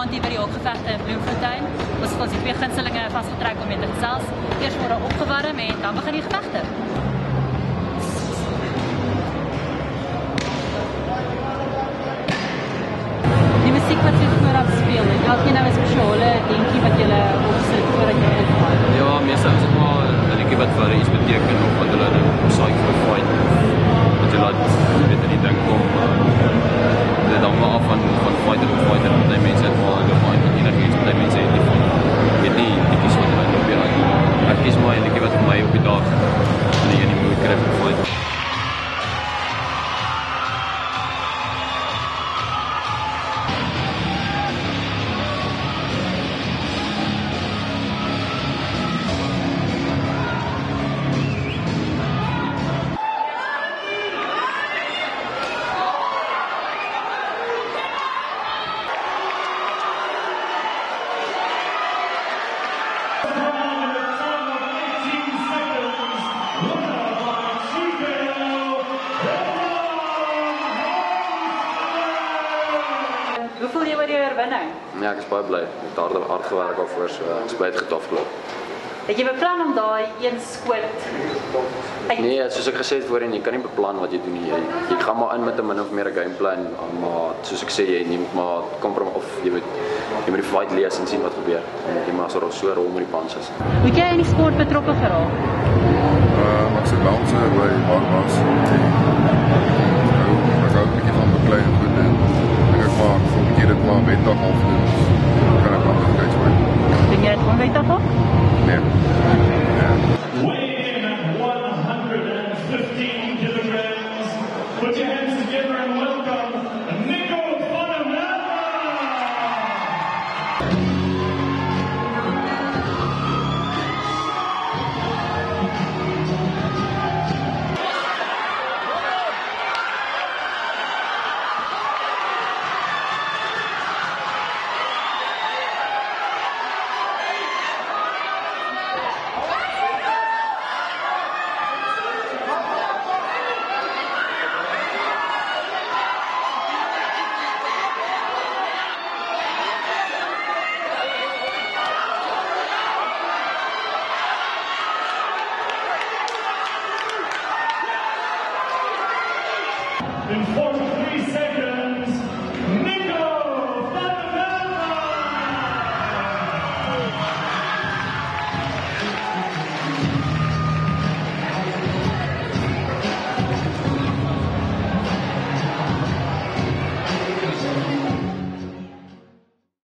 vanaand hier by die hokgevegte in Bloemfontein. Ons het ons die twee gunstelinge vasgetrek om mee te gesels. Eers word hulle opgewarm en dan begin die gevegte. Die musiek wat jy vooraf speel, het elkeen nou 'n spesiale dingetjie wat jy opsit voordat jy uitgaan? Ja, meestal is dit maar 'n liedjie wat vir hulle iets beteken of wat hulle psych vir 'n fight wat jy laat weet in die ding kom. Dit hang maar af van fighter tot fighter. Party mense het maar energie, party mense het nie van weet nie liedjies wat hulle op die uit. Ek kies maar 'n liedjie wat vir my op die dag in die mood kry vir fight. Hoe voel jy oor jou oorwinning? Ja, ek is baie bly. Ek het hard gewerk daarvoor, so ek is bly het getafgeloop. Het jy beplan om daai een skoot uit? Nee, soos ek gesê het voorheen, jy kan nie beplan wat jy doen nie. Jy gaan maar in met 'n min of meer 'n gameplan, maar soos ek sê, jy moet maar kompromie of jy moet die fight lees en sien wat gebeur. En jy maar so rol met die punches. Hoe het jy in die sport betrokke geraak? Ek se bouncer by Barbados. Ek hou 'n bietjie van beklei en goed en ek maar vir 'n keer dit maar wetdag af doen. Kan ek maar kyk hoe. Doen jy dit gewoon wetdag af? Nee. Weighing in at 115 kilograms. Put your hands together and welcome Nico Panamera. In 45